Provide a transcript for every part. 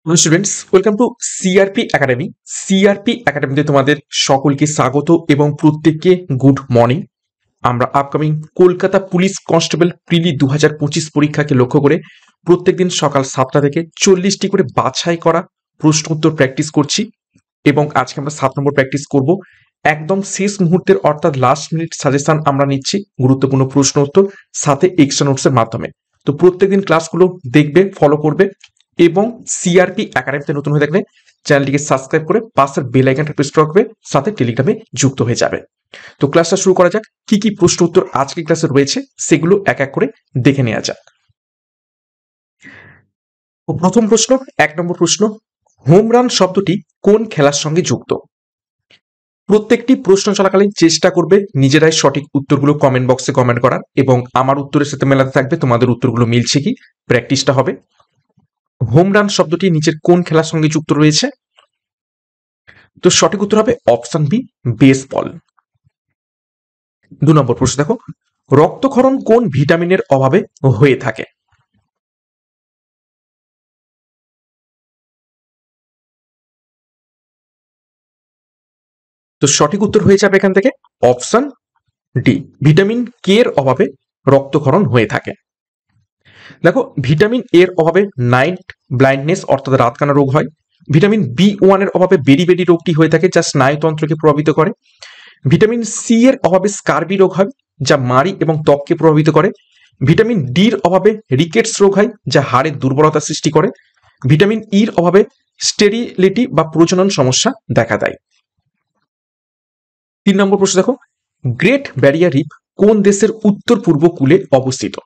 Hello students, welcome to CRP academy. CRP একাডেমিতে তোমাদের সকলকে স্বাগত এবং প্রত্যেককে গুড মর্নিং। আমরা upcoming Kolkata police constable prelim 2025 পরীক্ষাকে লক্ষ্য করে প্রত্যেকদিন সকাল 7টা থেকে 40টি করে বাছাই করা প্রশ্ন উত্তর প্র্যাকটিস করছি এবং আজকে আমরা 7 নম্বর প্র্যাকটিস করব। একদম শেষ মুহূর্তের অর্থাৎ লাস্ট মিনিট সাজেশন আমরা নিচ্ছি গুরুত্বপূর্ণ প্রশ্ন উত্তর সাথে এক্সট্রা নোটসের মাধ্যমে। তো প্রত্যেকদিন ক্লাসগুলো দেখবে, ফলো করবে এবং সিআরপি একাডেমিতে নতুন হয়ে থাকলে চ্যানেলটিকে সাবস্ক্রাইব করে পাশের বেল আইকনটা প্রেস রাখবে, সাথে টেলিগ্রামে যুক্ত হয়ে যাবে। তো ক্লাসটা শুরু করা যাক। কি কি প্রশ্ন উত্তর আজকের ক্লাসে রয়েছে সেগুলো এক এক করে দেখে নেওয়া যাক। প্রথম প্রশ্ন, 1 নম্বর প্রশ্ন, হোম রান শব্দটি কোন খেলার সঙ্গে যুক্ত? প্রত্যেকটি প্রশ্ন চলাকালীন চেষ্টা করবে নিজেরাই সঠিক উত্তরগুলো কমেন্ট বক্সে কমেন্ট করার এবং আমার উত্তরের সাথে মেলাতে থাকবে তোমাদের উত্তরগুলো মিলছে কি, প্র্যাকটিসটা হবে। হোম রান শব্দটি নিচের কোন খেলার সঙ্গে যুক্ত রয়েছে? তো সঠিক উত্তর হবে অপশন বি, বেসবল। 2 নম্বর প্রশ্ন দেখো, রক্তক্ষরণ কোন ভিটামিনের অভাবে হয়ে থাকে? তো সঠিক উত্তর হয়ে যাবে এখান থেকে অপশন ডি, ভিটামিন কে এর অভাবে রক্তক্ষরণ হয়ে থাকে। দেখো, ভিটামিন এর অভাবে নাইট ব্লাইন্ডনেস অর্থাৎ রাতকানা রোগ হয়। ভিটামিন বি1 এর অভাবে বেরি রোগটি হয়ে থাকে, যা স্নায়ুতন্ত্রকে প্রভাবিত করে। ভিটামিন সি এর অভাবে স্কার্বি রোগ হয়, যা মাড়ি এবং ত্বককে প্রভাবিত করে। ভিটামিন ডির অভাবে রিকেটস রোগ হয়, যা হাড়ের দুর্বলতা সৃষ্টি করে। ভিটামিন ইর অভাবে স্টেরিলিটি বা প্রজনন সমস্যা দেখা দেয়। 3 নম্বর প্রশ্ন দেখো, গ্রেট ব্যারিয়ার রিফ কোন দেশের উত্তর পূর্ব কূলে অবস্থিত?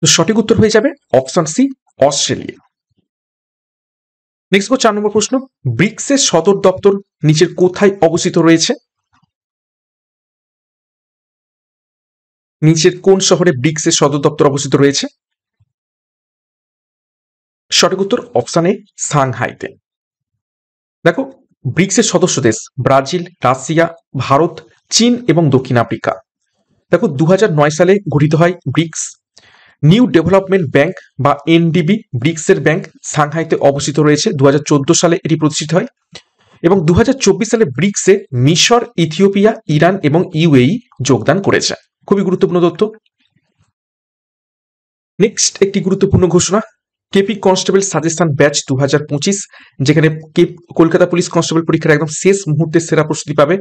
তো সঠিক উত্তর হয়ে যাবে অপশন সি, অস্ট্রেলিয়া। নেক্সট 4 নম্বর প্রশ্ন, ব্রিক্সের সদর দপ্তর নিচের কোথায় অবস্থিত রয়েছে? নিচের কোন শহরে ব্রিক্সের সদর দপ্তর অবস্থিত রয়েছে? সঠিক উত্তর অপশন এ, সাংহাইতে। দেখো, ব্রিক্সের সদস্য দেশ ব্রাজিল, রাশিয়া, ভারত, চীন এবং দক্ষিণ আফ্রিকা। দেখো, 2009 সালে গঠিত হয় ব্রিক্স। নিউ ডেভেলপমেন্ট ব্যাংক বা এনডিবি ব্রিক্সের ব্যাংক সাংহাইতে অবস্থিত রয়েছে। 2014 সালে এটি প্রতিষ্ঠিত হয় এবং 2024 সালে ব্রিক্সে মিশর, ইথিওপিয়া, ইরান এবং ইউএই যোগদান করেছে। খুবই গুরুত্বপূর্ণ তথ্য। নেক্সট একটি গুরুত্বপূর্ণ ঘোষণা, কেপি কনস্টেবল সাজেশন ব্যাচ 2025, যেখানে কলকাতা পুলিশ কনস্টেবল পরীক্ষার একদম শেষ মুহূর্তে সেরা প্রস্তুতি পাবে।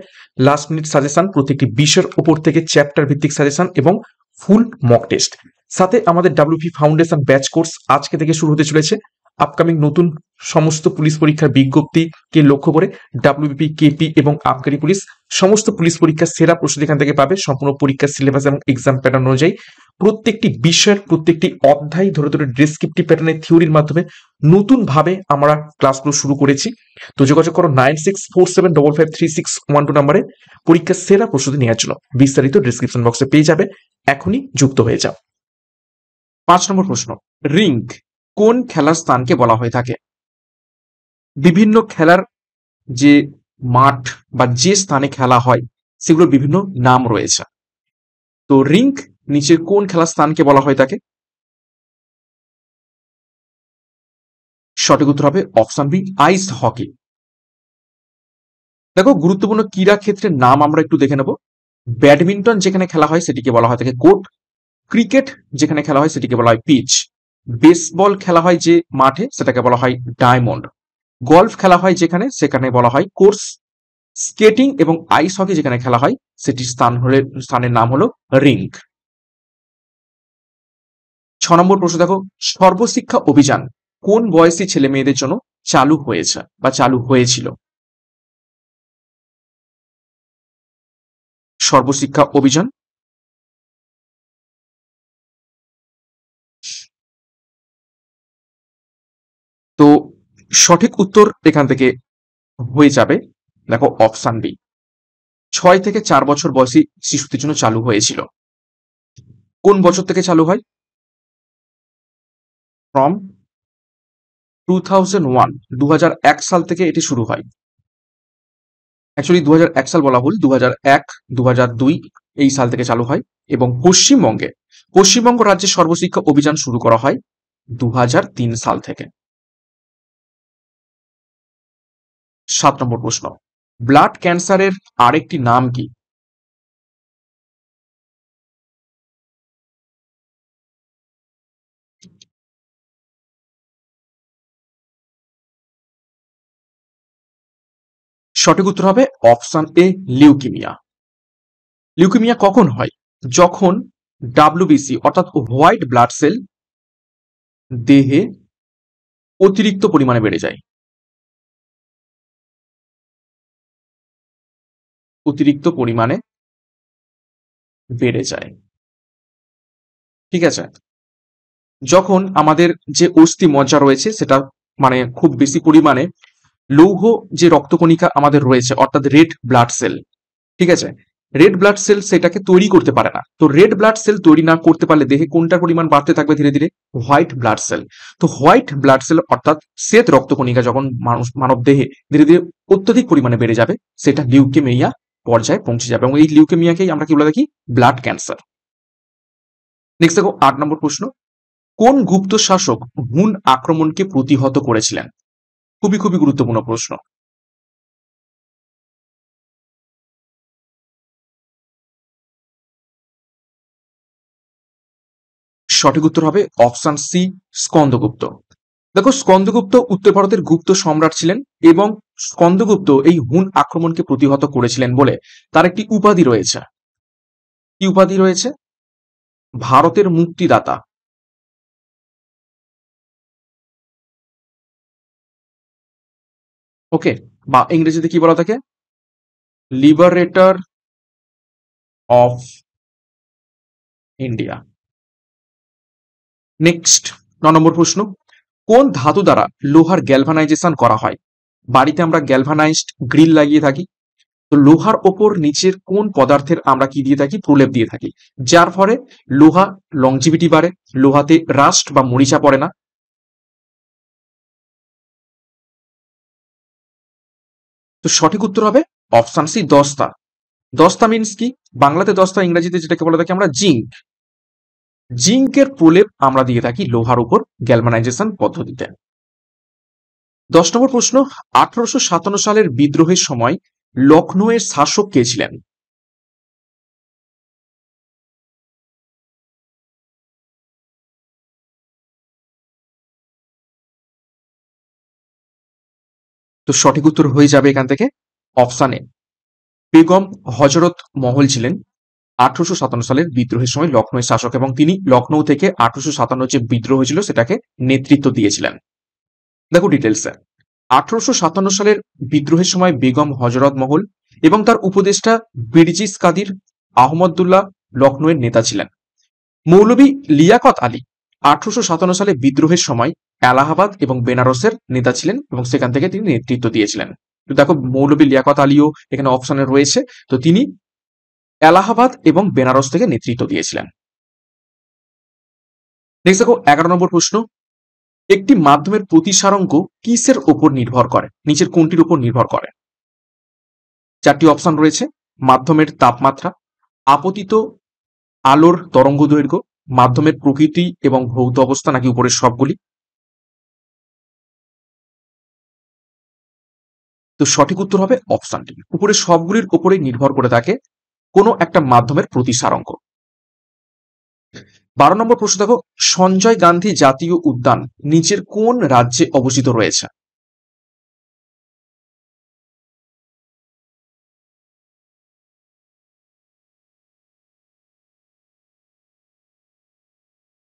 লাস্ট মিনিট সাজেশন, প্রত্যেকটি বিষয়ের উপর থেকে চ্যাপ্টার ভিত্তিক সাজেশন এবং ফুল মক টেস্ট। সাথে আমাদের ডাব্লিউপি ফাউন্ডেশন ব্যাচ কোর্স আজকে থেকে শুরু হতে চলেছে। আপকামিং নতুন সমস্ত পুলিশ পরীক্ষার বিজ্ঞপ্তিকে লক্ষ্য করে ডাব্লিউপি, কেপি এবং আবগারি পুলিশ সমস্ত পুলিশ পরীক্ষার সেরা প্রস্তুতি এখান থেকে পাবে। সম্পূর্ণ পরীক্ষার সিলেবাস এবং এক্সাম প্যাটার্ন অনুযায়ী প্রত্যেকটি বিষয়ের প্রত্যেকটি অধ্যায় ধরে ধরে ডেসক্রিপটিভ প্যাটার্নের থিওরির মাধ্যমে নতুন ভাবে আমরা ক্লাসগুলো শুরু করেছি। তো যোগাযোগ করো 9647553612 নম্বরে পরীক্ষার সেরা প্রস্তুতি নেওয়ার জন্য। বিস্তারিত ডিসক্রিপশন বক্সে পেয়ে যাবে, এখনই যুক্ত হয়ে যাও। 5 নম্বর প্রশ্ন, রিঙ্ক কোন খেলার স্থানকে বলা হয়ে থাকে? বিভিন্ন খেলার যে মাঠ বা যে স্থানে খেলা হয় সেগুলোর বিভিন্ন নাম রয়েছে। তো রিঙ্ক নিচের কোন খেলার স্থানকে বলা হয়ে থাকে? সঠিক উত্তর হবে অপশন বি, আইস হকি। দেখো, গুরুত্বপূর্ণ ক্রীড়া ক্ষেত্রের নাম আমরা একটু দেখে নেব। ব্যাডমিন্টন যেখানে খেলা হয় সেটিকে বলা হয় থাকে কোর্ট। ক্রিকেট যেখানে খেলা হয় সেটিকে বলা হয় পিচ। বেসবল খেলা হয় যে মাঠে সেটাকে বলা হয় ডায়মন্ড। গলফ খেলা হয় যেখানে সেখানে বলা হয় কোর্স। স্কেটিং এবং আইস হকি যেখানে খেলা হয় সেটির স্থানের নাম হলো রিঙ্ক। 6 নম্বর প্রশ্ন দেখো, সর্বশিক্ষা অভিযান কোন বয়সী ছেলে মেয়েদের জন্য চালু হয়েছে বা চালু হয়েছিল? সর্বশিক্ষা অভিযান, তো সঠিক উত্তর এখান থেকে হয়ে যাবে দেখো অপশন বি, 6 থেকে 4 বছর বয়সী শিশুদের জন্য চালু হয়েছিল। কোন বছর থেকে চালু হয়? ফ্রম 2001, 2001 সাল থেকে এটি শুরু হয়। অ্যাকচুয়ালি 2001 সাল বলা ভুল, 2001, 2002 এই সাল থেকে চালু হয় এবং পশ্চিমবঙ্গে পশ্চিমবঙ্গ রাজ্যে সর্বশিক্ষা অভিযান শুরু করা হয় 2003 সাল থেকে। 7 নম্বর প্রশ্ন, ব্লাড ক্যান্সারের আরেকটি নাম কি? সঠিক উত্তর হবে অপশন এ, লিউকিমিয়া। লিউকিমিয়া কখন হয়? যখন ডাব্লিউবিসি অর্থাৎ হোয়াইট ব্লাড সেল দেহে অতিরিক্ত পরিমাণে বেড়ে যায়। অতিরিক্ত পরিমাণে বেড়ে যায়, ঠিক আছে। যখন আমাদের যে অস্থি মজ্জা রয়েছে সেটা মানে খুব বেশি পরিমাণে লৌহ যে রক্তকণিকা আমাদের রয়েছে অর্থাৎ রেড ব্লাড সেল, ঠিক আছে, রেড ব্লাড সেল সেটাকে তৈরি করতে পারে না। তো রেড ব্লাড সেল তৈরি না করতে পারলে দেহে কোনটার পরিমাণ বাড়তে থাকবে ধীরে ধীরে? White blood cell. তো হোয়াইট ব্লাড সেল অর্থাৎ শ্বেত রক্তকণিকা যখন মানব দেহে ধীরে ধীরে অত্যধিক পরিমাণে বেড়ে যাবে সেটা লিউকেমিয়া পর্যায়ে পৌঁছে যাবে এবং এই লিউকেমিয়াকেই আমরা কি বলে থাকি? Blood cancer. নেক্সট দেখো 8 নম্বর প্রশ্ন, কোন গুপ্ত শাসক হুন আক্রমণকে প্রতিহত করেছিলেন? খুবই খুবই গুরুত্বপূর্ণ প্রশ্ন। সঠিক উত্তর হবে অপশন সি, স্কন্দগুপ্ত। দেখো স্কন্দগুপ্ত উত্তর ভারতের গুপ্ত সম্রাট ছিলেন এবং স্কন্দগুপ্ত এই হুন আক্রমণকে প্রতিহত করেছিলেন বলে তার একটি উপাধি রয়েছে। কি উপাধি রয়েছে? ভারতের মুক্তিদাতা। ওকে, বা ইংরেজিতে কি বলা থাকে? Liberator of India. নেক্সট 9 নম্বর প্রশ্ন, কোন ধাতু দ্বারা লোহার গ্যালভানাইজেশন করা হয়? বাড়িতে আমরা গ্যালভানাইজড গ্রিল লাগিয়ে থাকি। তো লোহার ওপর নিচের কোন পদার্থের আমরা কি দিয়ে থাকি? প্রলেপ দিয়ে থাকি, যার ফলে লোহা লংজিভিটি বাড়ে, লোহাতে রাস্ট বা মরিচা পড়ে না। তো সঠিক উত্তর হবে অপশন সি, দস্তা। দস্তা মিন্স কি? বাংলাতে দস্তা, ইংরেজিতে যেটাকে বলে থাকি আমরা জিঙ্ক। জিঙ্কের প্রলেপ আমরা দিয়ে থাকি লোহার উপর গ্যালভানাইজেশন পদ্ধতিতে। 10 নম্বর প্রশ্ন, 1857 সালের বিদ্রোহের সময় লখনৌয়ের শাসক কে ছিলেন? তো সঠিক উত্তর হয়ে যাবে এখান থেকে অপশন এ, বেগম হজরত মহল ছিলেন 1857 সালের বিদ্রোহের সময় লখনৌয়ের শাসক এবং তিনি লখনৌ থেকে 1857 যে বিদ্রোহ হয়েছিল সেটাকে নেতৃত্ব দিয়েছিলেন। দেখো ডিটেলসে, 1857 সালের বিদ্রোহের সময় বেগম হজরত মহল এবং তার উপদেষ্টা বিরজিস কাদির আহমদুল্লাহ লখনৌয়ের নেতা ছিলেন। মৌলভী লিয়াকত আলী 1857 সালে বিদ্রোহের সময় এলাহাবাদ এবং বেনারসের নেতা ছিলেন এবং সেখান থেকে তিনি নেতৃত্ব দিয়েছিলেন। তো দেখো মৌলভী লিয়াকত আলীও এখানে অপশনে রয়েছে, তো তিনি এলাহাবাদ এবং বেনারস থেকে নেতৃত্ব দিয়েছিলেন। নেক্সট দেখো 11 নম্বর প্রশ্ন, একটি মাধ্যমের প্রতিসারাঙ্ক কিসের উপর নির্ভর করে? নিচের কোনটির উপর নির্ভর করে? চারটি অপশন রয়েছে, মাধ্যমের তাপমাত্রা, আপতিত আলোর তরঙ্গ দৈর্ঘ্য, মাধ্যমের প্রকৃতি এবং ভৌত অবস্থা, নাকি উপরের সবগুলি। তো সঠিক উত্তর হবে অপশনটি, উপরের সবগুলির উপরে নির্ভর করে থাকে কোনো একটা মাধ্যমের প্রতিসারাঙ্ক। 12 নম্বর প্রশ্ন দেখো, সঞ্জয় গান্ধী জাতীয় উদ্যান নিচের কোন রাজ্যে অবস্থিত রয়েছে?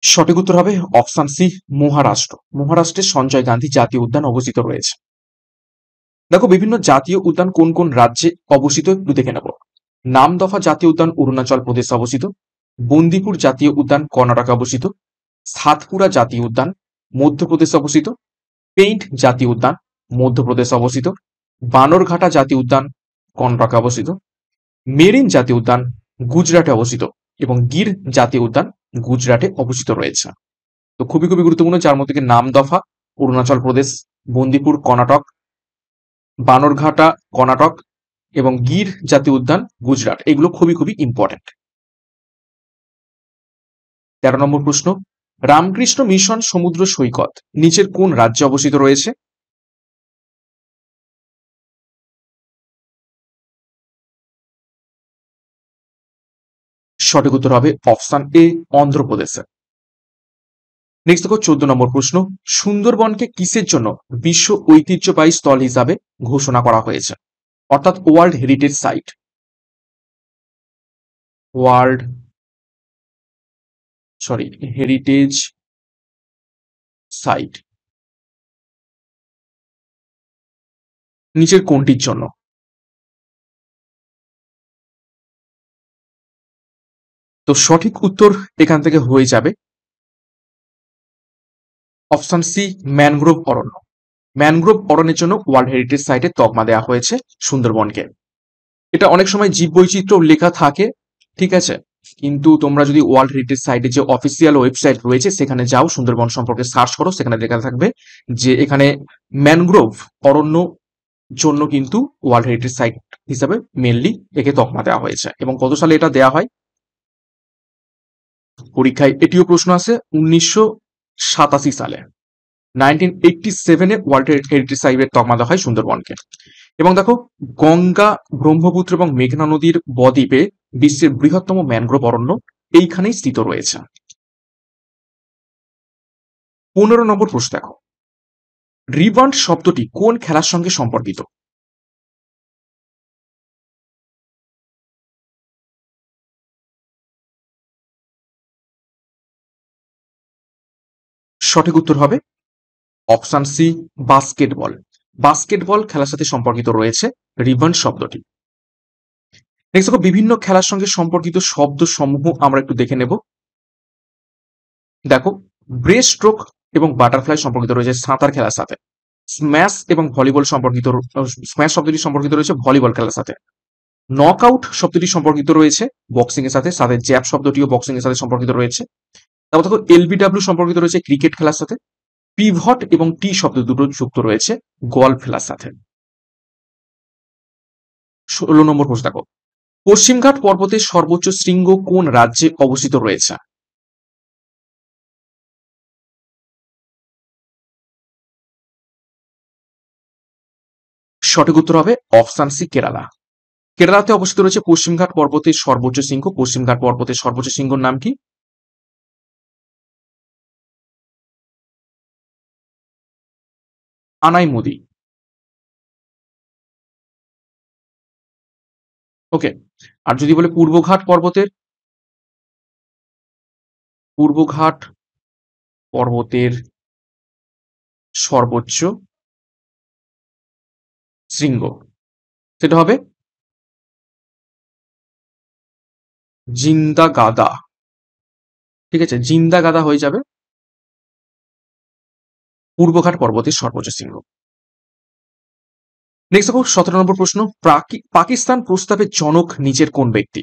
সঠিক উত্তর হবে অপশন সি, মহারাষ্ট্র। মহারাষ্ট্রের সঞ্জয় গান্ধী জাতীয় উদ্যান অবস্থিত রয়েছে। দেখো বিভিন্ন জাতীয় উদ্যান কোন কোন রাজ্যে অবস্থিত একটু দেখে নেব। নামদফা জাতীয় উদ্যান অরুণাচল প্রদেশে অবস্থিত, বন্দিপুর জাতীয় উদ্যান কর্ণাটকে অবস্থিত, সাতপুরা জাতীয় উদ্যান মধ্যপ্রদেশে অবস্থিত, পেইন্ট জাতীয় উদ্যান মধ্যপ্রদেশে অবস্থিত, বানরঘাটা জাতীয় উদ্যান কর্ণাটকে অবস্থিত, মেরিন জাতীয় উদ্যান গুজরাটে অবস্থিত এবং গির জাতীয় উদ্যান গুজরাটে অবস্থিত রয়েছে। তো খুবই খুবই গুরুত্বপূর্ণ, যার মধ্যে নামদফা অরুণাচল প্রদেশ, বন্দিপুর কর্ণাটক, বানরঘাটা কর্ণাটক এবং গির জাতীয় উদ্যান গুজরাট, এগুলো খুবই খুবই ইম্পর্টেন্ট। 13 নম্বর প্রশ্ন, রামকৃষ্ণ মিশন সমুদ্র সৈকত নিচের কোন রাজ্যে অবস্থিত রয়েছে? সঠিক উত্তর হবে অপশন এ, অন্ধ্রপ্রদেশে। নেক্সট দেখো 14 নম্বর প্রশ্ন, সুন্দরবনকে কিসের জন্য বিশ্ব ঐতিহ্যবাহী স্থল হিসাবে ঘোষণা করা হয়েছে, অর্থাৎ world heritage site? World heritage site নিচের কোনটির জন্য? তো সঠিক উত্তর এখান থেকে হয়ে যাবে অপশন সি, ম্যানগ্রোভ অরণ্য। ম্যানগ্রোভ অরণ্যের জন্য ওয়ার্ল্ড হেরিটেজ সাইটে তকমা দেওয়া হয়েছে সুন্দরবনকে। এটা অনেক সময় জীববৈচিত্র্য লেখা থাকে, ঠিক আছে, কিন্তু তোমরা যদি ওয়ার্ল্ড হেরিটেজ সাইটে যে অফিসিয়াল ওয়েবসাইট রয়েছে সেখানে যাও, সুন্দরবন সম্পর্কে সার্চ করো, সেখানে লেখা থাকবে যে এখানে ম্যানগ্রোভ অরণ্য জন্য কিন্তু ওয়ার্ল্ড হেরিটেজ সাইট হিসাবে মেনলি একে তকমা দেওয়া হয়েছে। এবং কত সালে এটা দেওয়া হয়? পরীক্ষায় এটিও প্রশ্ন আছে, 1987 সালে, 1987-এ ওয়ার্ল্ড হেরিটেজ সাইটের তকমা দেওয়া হয় সুন্দরবনকে। এবং দেখো, গঙ্গা, ব্রহ্মপুত্র এবং মেঘনা নদীর বদ্বীপে বিশ্বের বৃহত্তম ম্যানগ্রোভ অরণ্য এইখানেই স্থিত রয়েছে। 15 নম্বর প্রশ্ন দেখো, রিভান্ট শব্দটি কোন খেলার সঙ্গে সম্পর্কিত? সঠিক উত্তর হবে অপশন সি, বাস্কেটবল। বাস্কেটবল খেলার সাথে সম্পর্কিত রয়েছে রিভান্ট শব্দটি। নেক্সট দেখো, বিভিন্ন খেলার সঙ্গে সম্পর্কিত শব্দ সমূহ আমরা একটু দেখে নেব। দেখো, ব্রেস্ট স্ট্রোক এবং বাটারফ্লাই সম্পর্কিত রয়েছে সাঁতার খেলার সাথে। স্ম্যাশ এবং ভলিবল সম্পর্কিত, স্ম্যাশ শব্দটি সম্পর্কিত রয়েছে ভলিবল খেলার সাথে। নকআউট শব্দটি সম্পর্কিত রয়েছে বক্সিং এর সাথে, সাথে জ্যাব শব্দটিও বক্সিং এর সাথে সম্পর্কিত রয়েছে। তারপর দেখো, এলবিডব্লিউ সম্পর্কিত রয়েছে ক্রিকেট খেলার সাথে। পিভট এবং টি শব্দ দুটো যুক্ত রয়েছে গলফ খেলার সাথে। 16 নম্বর প্রশ্ন দেখো, পশ্চিমঘাট পর্বতের সর্বোচ্চ শৃঙ্গ কোন রাজ্যে অবস্থিত রয়েছে? সঠিক উত্তর হবে অপশন সি, কেরালা। কেরালাতে অবস্থিত রয়েছে পশ্চিমঘাট পর্বতের সর্বোচ্চ শৃঙ্গ। পশ্চিমঘাট পর্বতের সর্বোচ্চ শৃঙ্গর নাম কি? আনাইমুদি। ওকে। আর যদি বলে পূর্বঘাট পর্বতের, পূর্বঘাট পর্বতের সর্বোচ্চ শৃঙ্গ, সেটা হবে জিন্দা গাদা। ঠিক আছে, জিন্দা গাদা হয়ে যাবে পূর্বঘাট পর্বতের সর্বোচ্চ শৃঙ্গ। নেক্সট দেখো 17 নম্বর প্রশ্ন, পাকিস্তান প্রস্তাবের জনক নিচের কোন ব্যক্তি?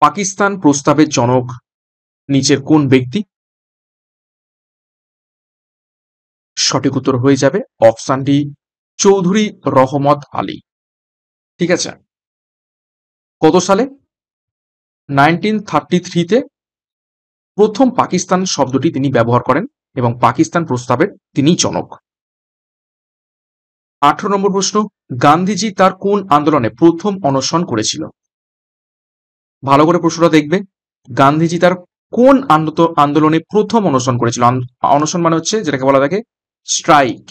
পাকিস্তান প্রস্তাবের জনক নিচের কোন ব্যক্তি? সঠিক উত্তর হয়ে যাবে অপশন ডি, চৌধুরী রহমত আলী। ঠিক আছে, কত সালে? 1933-তে প্রথম পাকিস্তান শব্দটি তিনি ব্যবহার করেন এবং পাকিস্তান প্রস্তাবের তিনি জনক। 18 নম্বর প্রশ্ন, গান্ধীজি তার কোন আন্দোলনে প্রথম অনশন করেছিল? ভালো করে প্রশ্নটা দেখবে, গান্ধীজি তার কোন আন্দোলনে প্রথম অনশন করেছিল? অনশন মানে হচ্ছে যেটাকে বলা থাকে স্ট্রাইক।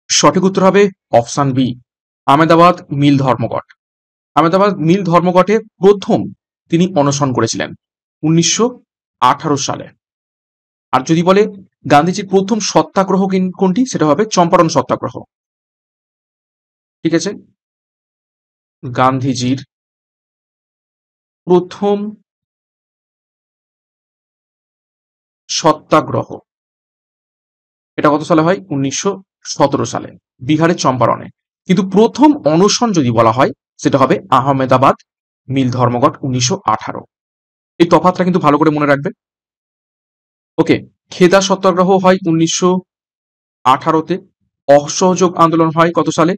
সঠিক উত্তর হবে অপশন বি, আহমেদাবাদ মিল ধর্মঘট। আহমেদাবাদ মিল ধর্মঘটে প্রথম তিনি অনশন করেছিলেন 1918 সালে। আর যদি বলে গান্ধীজির প্রথম সত্যাগ্রহ কোনটি, সেটা হবে চম্পারণ সত্যাগ্রহ। ঠিক আছে, গান্ধীজির প্রথম সত্যাগ্রহ, এটা কত সালে হয়? 1917 সালে বিহারের চম্পারণে। কিন্তু প্রথম অনশন যদি বলা হয় সেটা হবে আহমেদাবাদ মিল ধর্মঘট 1918। এই তফাৎটা কিন্তু ভালো করে মনে রাখবে। ওকে, খেদা সত্যাগ্রহ হয় 1918-তে। অসহযোগ আন্দোলন হয় কত সালে?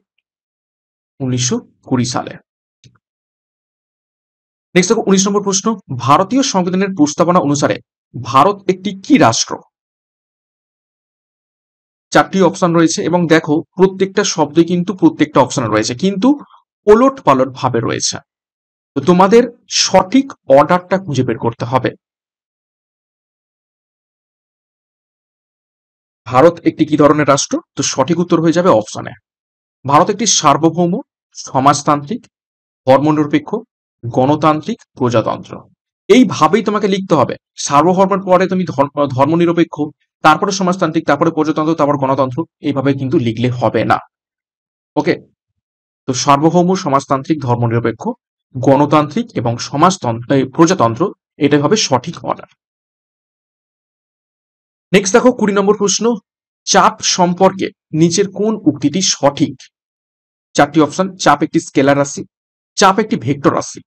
1920 সালে। নেক্সট দেখো 19 নম্বর প্রশ্ন, ভারতীয় সংবিধানের প্রস্তাবনা অনুসারে ভারত একটি কি রাষ্ট্র? চারটি অপশন রয়েছে এবং দেখো প্রত্যেকটা শব্দে কিন্তু প্রত্যেকটা অপশন রয়েছে, কিন্তু ওলট পালট ভাবে রয়েছে। তো তোমাদের সঠিক অর্ডারটা খুঁজে বের করতে হবে। ভারত একটি কি ধরনের রাষ্ট্র? তো সঠিক উত্তর হয়ে যাবে অপশনে। ভারত একটি সার্বভৌম, সমাজতান্ত্রিক, ধর্মনিরপেক্ষ, গণতান্ত্রিক প্রজাতন্ত্র। এইভাবেই তোমাকে লিখতে হবে। সার্বভৌমের পরে তুমি ধর্মনিরপেক্ষ, তারপরে সমাজতান্ত্রিক, তারপরে প্রজাতন্ত্র, তারপর গণতন্ত্র, এইভাবে কিন্তু লিখলে হবে না। ওকে, তো সার্বভৌম, সমাজতান্ত্রিক, ধর্মনিরপেক্ষ, গণতান্ত্রিক এবং প্রজাতন্ত্র, এটাই হবে সঠিক অর্ডার। নেক্সট দেখো 20 নম্বর প্রশ্ন, চাপ সম্পর্কে নিচের কোন উক্তিটি সঠিক? চারটি অপশন। চাপ একটি স্কেলার রাশি, চাপ একটি ভেক্টর রাশি,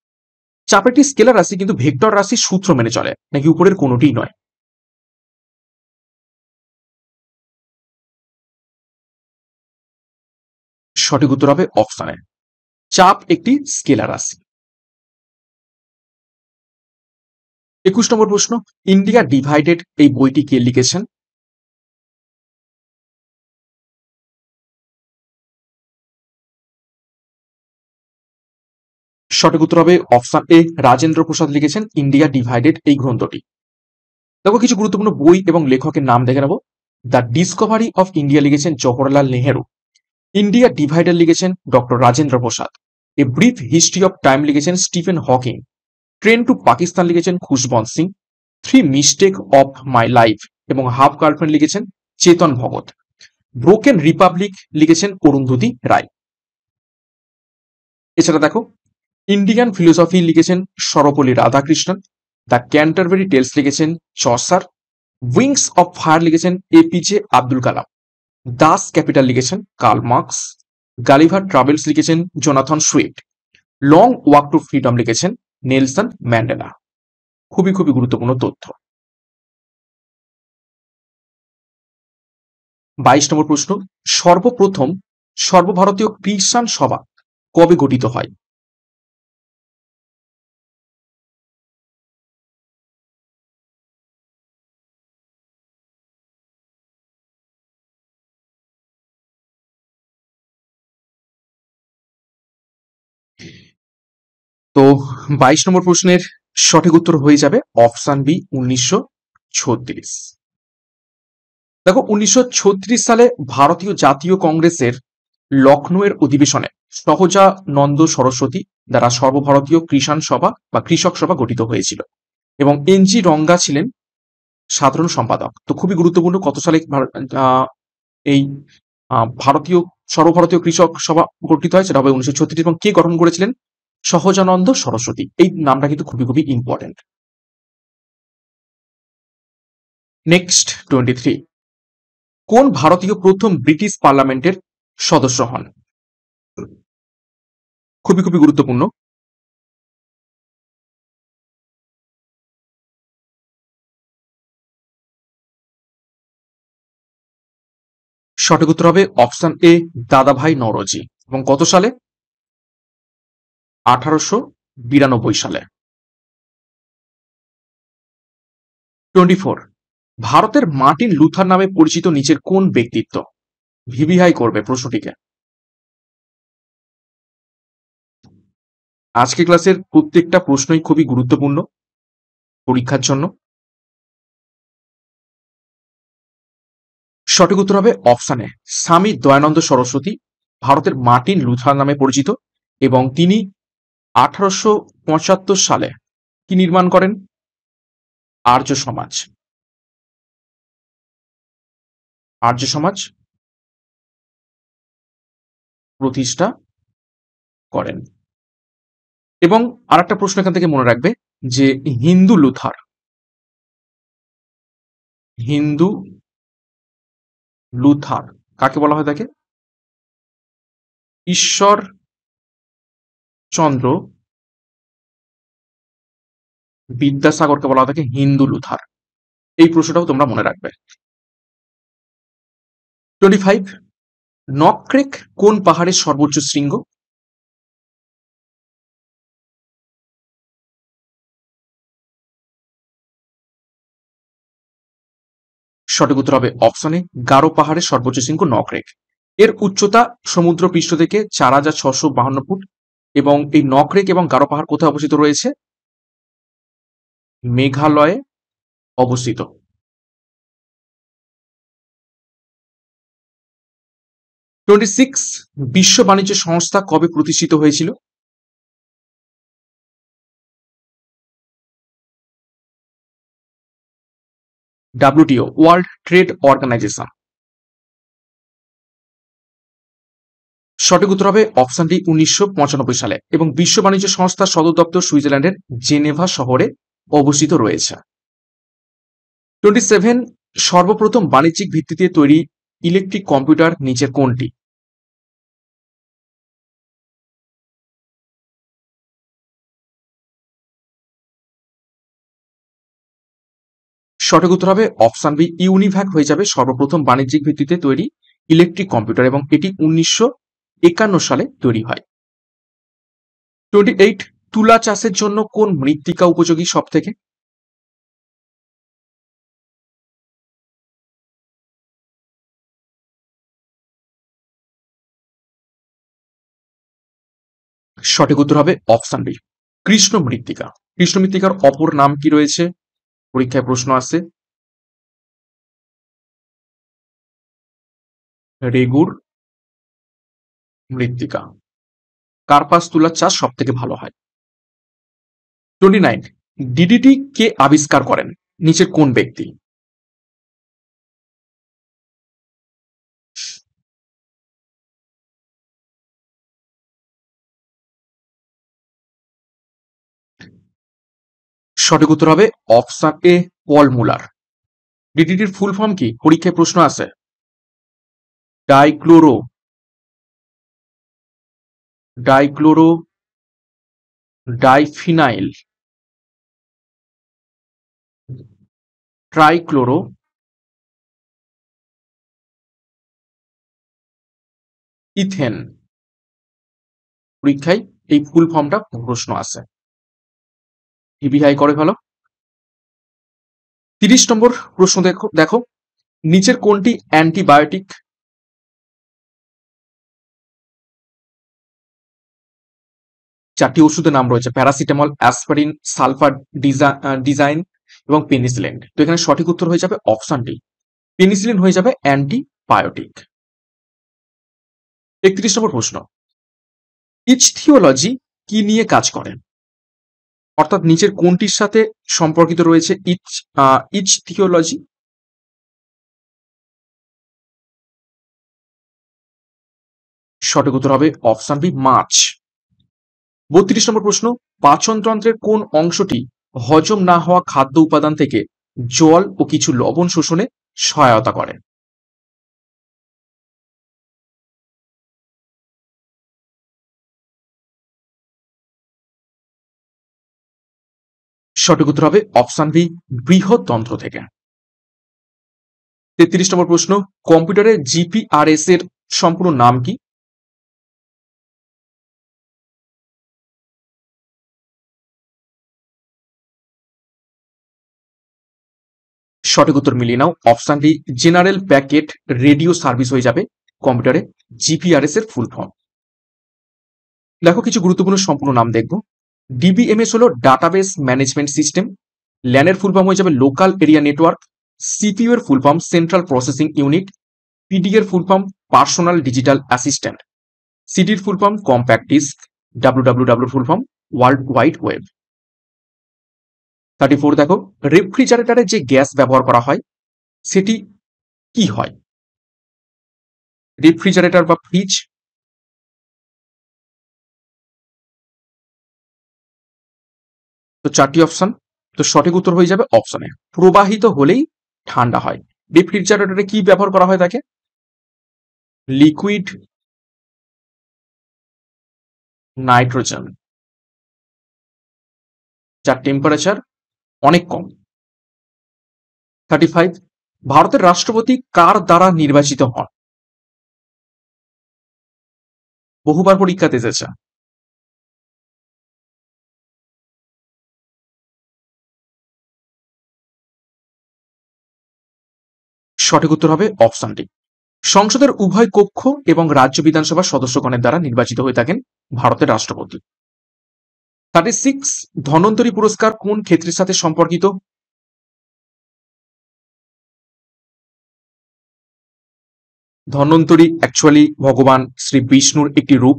চাপ একটি স্কেলার রাশি কিন্তু ভেক্টর রাশির সূত্র মেনে চলে, নাকি উপরের কোনোটিই নয়? সঠিক উত্তর হবে অপশনে, চাপ একটি স্কেলার রাশি। 21 নম্বর প্রশ্ন, ইন্ডিয়া ডিভাইডেড এই বইটি কে লিখেছেন? সঠিক উত্তর হবে অপশন এ, রাজেন্দ্র প্রসাদ লিখেছেন ইন্ডিয়া ডিভাইডেড এই গ্রন্থটি। দেখো কিছু গুরুত্বপূর্ণ বই এবং লেখকের নাম দেখে নেব। দ্য ডিসকভারি অফ ইন্ডিয়া লিখেছেন জওহরলাল নেহেরু। ইন্ডিয়া ডিভাইডেড লিখেছেন doctor Rajendra Prasad. A brief history of time লিখেছেন Stephen Hawking. Train to Pakistan লিখেছেন Khushwant Singh. Three mistake of my life এবং হাফ গার্লফ্রেন্ড লিখেছেন চেতন ভগত। ব্রোকেন রিপাবলিক লিখেছেন অরুন্ধতী রায়। এছাড়া দেখো ইন্ডিয়ান ফিলোসফি লিখেছেন Sarvepalli Radhakrishnan. The Canterbury tales লিখেছেন চসার। উইংস অফ ফায়ার লিখেছেন APJ Abdul Kalam. Das Kapital লিখেছেন কার্ল মার্কস। গালিভার ট্রাভেলস লিখেছেন Jonathan Swift. Long walk to freedom লিখেছেন নেলসন ম্যান্ডেলা। খুবই খুবই গুরুত্বপূর্ণ তথ্য। 22 নম্বর প্রশ্ন, সর্বপ্রথম সর্বভারতীয় খ্রিস্টান সভা কবে গঠিত হয়? তো 22 নম্বর প্রশ্নের সঠিক উত্তর হয়ে যাবে অপশন বি, 1936। দেখো 1936 সালে ভারতীয় জাতীয় কংগ্রেসের লখনৌয়ের অধিবেশনে সহজানন্দ সরস্বতী দ্বারা সর্বভারতীয় কৃষাণ সভা বা কৃষক সভা গঠিত হয়েছিল এবং এনজি রঙ্গা ছিলেন সাধারণ সম্পাদক। তো খুবই গুরুত্বপূর্ণ, কত সালে এই ভারতীয় সর্বভারতীয় কৃষক সভা গঠিত হয় সেটা হবে 1936 এবং কে গঠন করেছিলেন? সহজানন্দ সরস্বতী। এই নামটা কিন্তু খুবই খুবই ইম্পর্টেন্ট। নেক্সট 23, কোন ভারতীয় প্রথম ব্রিটিশ পার্লামেন্টের সদস্য হন? খুবই খুবই গুরুত্বপূর্ণ। সঠিক উত্তর হবে অপশন এ, দাদাভাই নওরোজি। এবং কত সালে? 1892 সালে। 24, ভারতের মার্টিন লুথার নামে পরিচিত নিচের কোন ব্যক্তিত্ব? ভিভিআই করবে প্রশ্নটিকে। আজকে ক্লাসের প্রত্যেকটা প্রশ্নই খুবই গুরুত্বপূর্ণ পরীক্ষার জন্য। সঠিক উত্তর হবে অপশানে, স্বামী দয়ানন্দ সরস্বতী ভারতের মার্টিন লুথার নামে পরিচিত এবং তিনি 1875 সালে কি নির্মাণ করেন? আর্য সমাজ। আর্য সমাজ প্রতিষ্ঠা করেন। এবং আরেকটা প্রশ্ন এখান থেকে মনে রাখবে যে হিন্দু লুথার, হিন্দু লুথার কাকে বলা হয়? তাকে ঈশ্বর চন্দ্র বিদ্যাসাগরকে বলা হয়ে থাকে হিন্দু লুথার। এই প্রশ্নটাও তোমরা মনে রাখবে। 25, নকরেক কোন পাহাড়ের সর্বোচ্চ শৃঙ্গ? সঠিক উত্তর হবে অপশন এ, গারো পাহাড়ের সর্বোচ্চ শৃঙ্গ নকরেক। এর উচ্চতা সমুদ্রপৃষ্ঠ থেকে 4,652 ফুট এবং এই নকরেক এবং গারো পাহাড় কোথায় অবস্থিত রয়েছে? মেঘালয়ে অবস্থিত। 26, বিশ্ব বাণিজ্য সংস্থা কবে প্রতিষ্ঠিত হয়েছিল? WTO, world trade organisation. সঠিক উত্তর হবে অপশন ডি, 1995 সালে। এবং বিশ্ব বাণিজ্য সংস্থার সদর দপ্তর সুইজারল্যান্ডের জেনেভা শহরে অবস্থিত রয়েছে। 27, সর্বপ্রথম বাণিজ্যিক ভিত্তিতে তৈরি ইলেকট্রিক কম্পিউটার নিচের কোনটি? সঠিক উত্তর হবে অপশন বি, ইউনিভ্যাক হয়ে যাবে সর্বপ্রথম বাণিজ্যিক ভিত্তিতে তৈরি ইলেকট্রিক কম্পিউটার এবং এটি 1951 সালে তৈরি হয়। 28, তুলা চাষের জন্য কোন মৃত্তিকা উপযোগী সব থেকে? সঠিক উত্তর হবে অপশন বি, কৃষ্ণ মৃত্তিকা। কৃষ্ণ মৃত্তিকার অপর নাম কি রয়েছে? পরীক্ষায় প্রশ্ন আসছে। রেগুর মৃত্তিকা। কার্পাস তুলার চাষ সব থেকে ভালো হয়। 29, ডিডিটি কে আবিষ্কার করেন? নিচের কোন ব্যক্তি? সঠিক উত্তর হবে option A, Paul Muller. ডিডিটির full form কি? পরীক্ষায় প্রশ্ন আছে। Dichloro dichloro diphenyl trichloro ethane. পরীক্ষায় এই ফুল ফর্মটা প্রশ্ন আছে। ইবিআই করে ভালো। 30 নম্বর প্রশ্ন দেখো দেখো নিচের কোনটি অ্যান্টিবায়োটিক? চারটি ওষুধের নাম রয়েছে, প্যারাসিটামল, অ্যাসপারিন, সালফার ডিজাইন এবং পেনিসিলিন। তো এখানে সঠিক উত্তর হয়ে যাবে অপশন ডি, পেনিসিলিন হয়ে যাবে অ্যান্টিবায়োটিক। 31 নম্বর প্রশ্ন, ইচথিওলজি কি নিয়ে কাজ করে? অর্থাৎ নিচের কোনটির সাথে সম্পর্কিত রয়েছে ইচথিওলজি? সঠিক উত্তর হবে অপশন বি, মাছ। 32 নম্বর প্রশ্ন, পাচনতন্ত্রের কোন অংশটি হজম না হওয়া খাদ্য উপাদান থেকে জল ও কিছু লবণ শোষণে সহায়তা করে? সঠিক উত্তর হবে অপশন বি, বৃহৎতন্ত্র থেকে। 33 নম্বর প্রশ্ন, কম্পিউটারের জিপিআরএস এর সম্পূর্ণ নাম কি? সঠিক উত্তর মিলিয়ে নাও, option D, general packet radio service হয়ে যাবে কম্পিউটারে জিপিআরএস এর ফুল ফর্ম। দেখো কিছু গুরুত্বপূর্ণ সম্পূর্ণ নাম দেখবো। ডিবিএমএস হলো ডাটাবেস ম্যানেজমেন্ট সিস্টেম। ল্যানের ফুল ফর্ম হয়ে যাবে লোকাল এরিয়া নেটওয়ার্ক। সিপিইউ এর full form central processing unit. PD এর full form personal digital assistant. সিডির full form compact disc. WWW full form world wide web. 34 দেখো, রেফ্রিজারেটরে যে gas ব্যবহার করা হয় সেটি কি হয়? রেফ্রিজারেটর বা ফ্রিজ। তো চারটি অপশন, তো সঠিক উত্তর হয়ে যাবে অপশনে প্রবাহিত হলেই ঠান্ডা হয়। রেফ্রিজারেটরে কি ব্যবহার করা হয় তাকে? Liquid nitrogen. যার টেম্পারেচার অনেক কম। 35 ভারতের রাষ্ট্রপতি কার দ্বারা নির্বাচিত হন? বহুবার পরীক্ষাতে এসেছে। সঠিক উত্তর হবে অপশন ডি। সংসদের উভয় কক্ষ এবং রাজ্য বিধানসভার সদস্যগণের দ্বারা নির্বাচিত হয়ে থাকেন ভারতের রাষ্ট্রপতি। 36 ধন্বন্তরী পুরস্কার কোন ক্ষেত্রের সাথে সম্পর্কিত? ধন্বন্তরী অ্যাকচুয়ালি ভগবান শ্রী বিষ্ণুর একটি রূপ,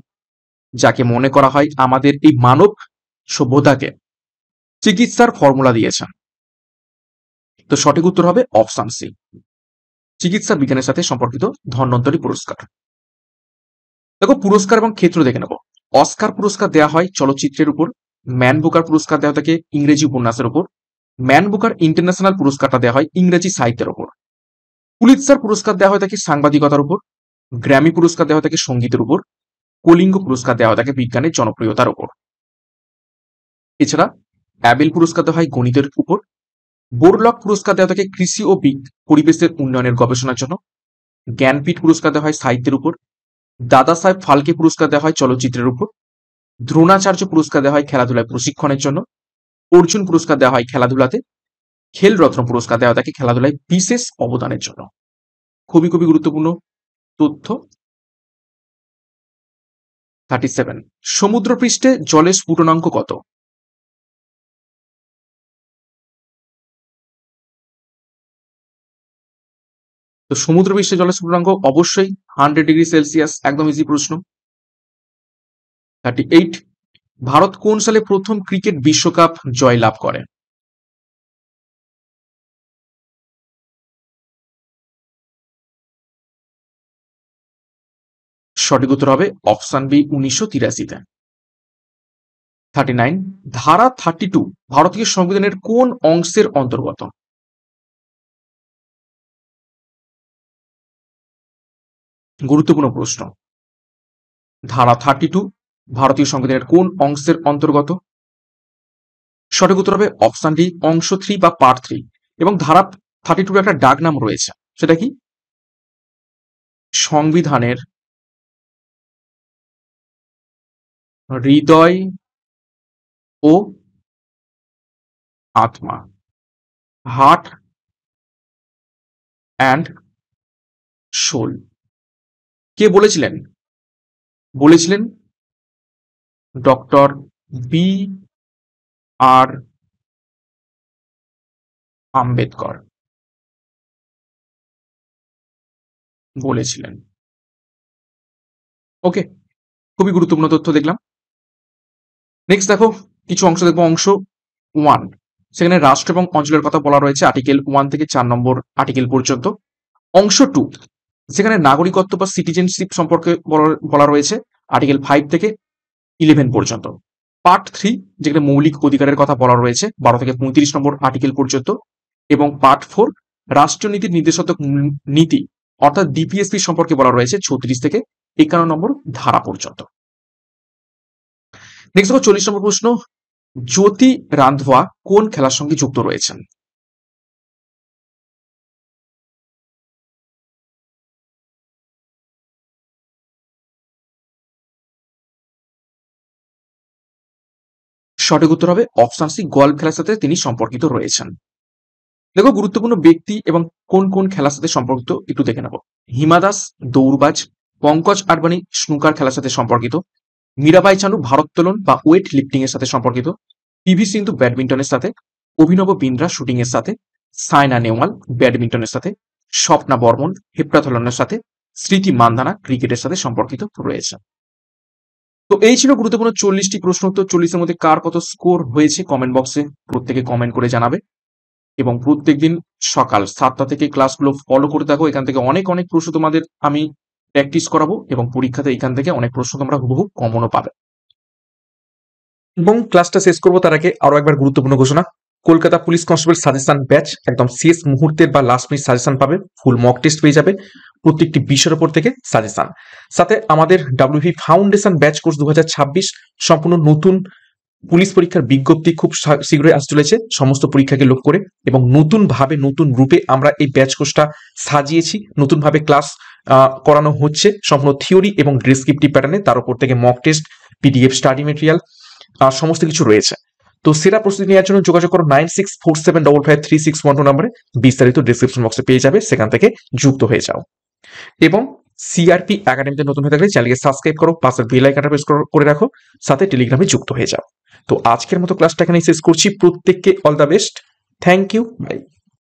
যাকে মনে করা হয় আমাদের এই মানব সভ্যতাকে চিকিৎসার ফর্মুলা দিয়েছেন। তো সঠিক উত্তর হবে অপশন সি, চিকিৎসা বিজ্ঞানের সাথে সম্পর্কিত ধন্বন্তরী পুরস্কার। দেখো পুরস্কার এবং ক্ষেত্র দেখে নেব। অস্কার পুরস্কার দেওয়া হয় চলচ্চিত্রের উপর, ম্যান বুকার পুরস্কার দেওয়া থাকে ইংরেজি উপন্যাসের উপর, ম্যান বুকার ইন্টারন্যাশনাল পুরস্কারটা দেওয়া হয় ইংরেজি সাহিত্যের উপর, পুলিৎজার পুরস্কার দেওয়া হয় থাকে সাংবাদিকতার উপর, গ্র্যামি পুরস্কার দেওয়া হয় থাকে সঙ্গীতের উপর, কলিঙ্গ পুরস্কার দেওয়া হয় থাকে বিজ্ঞানের জনপ্রিয়তার উপর। এছাড়া অ্যাবেল পুরস্কার দেওয়া হয় গণিতের উপর, বোরলক পুরস্কার দেওয়া থাকে কৃষি ও পরিবেশের উন্নয়নের গবেষণার জন্য, জ্ঞানপীঠ পুরস্কার দেওয়া হয় সাহিত্যের উপর, দাদা সাহেব ফালকে পুরস্কার দেওয়া হয় চলচ্চিত্রের উপর, দ্রোণাচার্য পুরস্কার দেওয়া হয় খেলাধুলায় প্রশিক্ষণের জন্য, অর্জুন পুরস্কার দেওয়া হয় খেলাধুলাতে, খেলরত্ন পুরস্কার দেওয়া থাকে খেলাধুলায় বিশেষ অবদানের জন্য। খুবই খুবই গুরুত্বপূর্ণ তথ্য। 37 সমুদ্রপৃষ্ঠে জলের স্ফুটনাঙ্ক কত? তো সমুদ্রপৃষ্ঠে জলের স্ফুটনাঙ্ক অবশ্যই 100°C, একদম ইজি প্রশ্ন। 38 ভারত কোন সালে প্রথম ক্রিকেট বিশ্বকাপ জয়লাভ করে? সঠিক উত্তর হবে অপশন বি 1983-তে। 39 ধারা 32 ভারতীয় সংবিধানের কোন অংশের অন্তর্গত? গুরুত্বপূর্ণ প্রশ্ন। ধারা 32 ভারতীয় সংবিধানের কোন অংশের অন্তর্গত? সঠিক উত্তর হবে অপশন ডি অংশ 3 বা পার্ট 3। এবং ধারা 32 একটা ডাক নাম রয়েছে, সেটা কি? সংবিধানের হৃদয় ও আত্মা, হার্ট অ্যান্ড সোল। কে বলেছিলেন? বলেছিলেন ডক্টর বি আর আম্বেদকর বলেছিলেন। ওকে, খুবই গুরুত্বপূর্ণ তথ্য দেখলাম। নেক্সট দেখো কিছু অংশ দেখবো। অংশ 1 সেখানে রাষ্ট্র এবং অঞ্চলের কথা বলা রয়েছে আর্টিকেল 1 থেকে 4 নম্বর আর্টিকেল পর্যন্ত। অংশ 2 সেখানে নাগরিকত্ব বা সিটিজেনশিপ সম্পর্কে বলা রয়েছে আর্টিকেল 5 থেকে 11 পর্যন্ত। পার্ট 3 যেখানে মৌলিক অধিকারের কথা বলা রয়েছে 12 থেকে 35 নম্বর আর্টিকেল পর্যন্ত। এবং পার্ট 4 রাষ্ট্রীয় নীতির নির্দেশক নীতি অর্থাৎ ডিপিএসপি সম্পর্কে বলা রয়েছে 36 থেকে 51 নম্বর ধারা পর্যন্ত। নেক্সট দেখো 40 নম্বর প্রশ্ন, জ্যোতি রান্ধওয়া কোন খেলার সঙ্গে যুক্ত রয়েছেন? সঠিক উত্তর হবে অপশন সি গলফ খেলার সাথে তিনি সম্পর্কিত রয়েছেন। দেখো গুরুত্বপূর্ণ ব্যক্তি এবং কোন কোন খেলার সাথে সম্পর্কিত একটু দেখে নেব। হিমা দাস দৌড়বাজ, পঙ্কজ আডবাণী স্নুকার খেলার সাথে সম্পর্কিত, মীরাবাই চানু ভারোত্তোলন বা ওয়েট লিফটিং এর সাথে সম্পর্কিত, পিভি সিন্ধু ব্যাডমিন্টনের সাথে, অভিনব বিন্দ্রা শুটিং এর সাথে, সায়না নেওয়াল ব্যাডমিন্টনের সাথে, স্বপ্না বর্মন হেপ্টাথলনের সাথে, স্মৃতি মান্ধানা ক্রিকেটের সাথে সম্পর্কিত রয়েছে। তো এই ছিল গুরুত্বপূর্ণ 40টি প্রশ্ন উত্তর। 40-এর মধ্যে কার কত স্কোর হয়েছে কমেন্ট বক্সে প্রত্যেকে কমেন্ট করে জানাবে। এবং প্রত্যেকদিন সকাল 7টা থেকে ক্লাসগুলো ফলো করে থাকো। এখান থেকে অনেক অনেক প্রশ্ন তোমাদের আমি প্র্যাকটিস করাবো এবং পরীক্ষাতে এখান থেকে অনেক প্রশ্ন তোমরা হুবহু কমনও পাবে। এবং ক্লাসটা শেষ করবো তার আগে আরো একবার গুরুত্বপূর্ণ ঘোষণা, Kolkata police constable suggestion batch একদম শেষ মুহূর্তের বা লাস্ট মিনিট সাজেশন পাবে, ফুল মক টেস্ট পেয়ে যাবে প্রত্যেকটি বিষয়ের উপর থেকে সাজেশন। সাথে আমাদের WP ফাউন্ডেশন ব্যাচ কোর্স 2026 সম্পূর্ণ নতুন পুলিশ পরীক্ষার বিজ্ঞপ্তি খুব শীঘ্রই আসতে চলেছে সমস্ত পরীক্ষাকে লক্ষ্য করে, এবং নতুনভাবে নতুন রূপে আমরা এই ব্যাচ কোর্সটা সাজিয়েছি। নতুনভাবে ক্লাস করানো হচ্ছে সম্পূর্ণ থিওরি এবং ডেসক্রিপটিভ প্যাটার্নে, তার উপর থেকে mock test, PDF, study material সমস্ত কিছু রয়েছে। তো সেরা প্রস্তুতি নেওয়ার জন্য যোগাযোগ করো 9647553612 নম্বরে, বিস্তারিত ডিসক্রিপশন বক্সে পেয়ে যাবে, সেখান থেকে যুক্ত হয়ে যাও। এবং সিআরপি একাডেমিতে নতুন হয়ে থাকলে চ্যানেলকে সাবস্ক্রাইব করো, পাশের বেল আইকনটা প্রেস করে রাখো, সাথে টেলিগ্রামে যুক্ত হয়ে যাও। তো আজকের মতো ক্লাসটা এখানেই শেষ করছি। প্রত্যেককে all the best, thank you, by.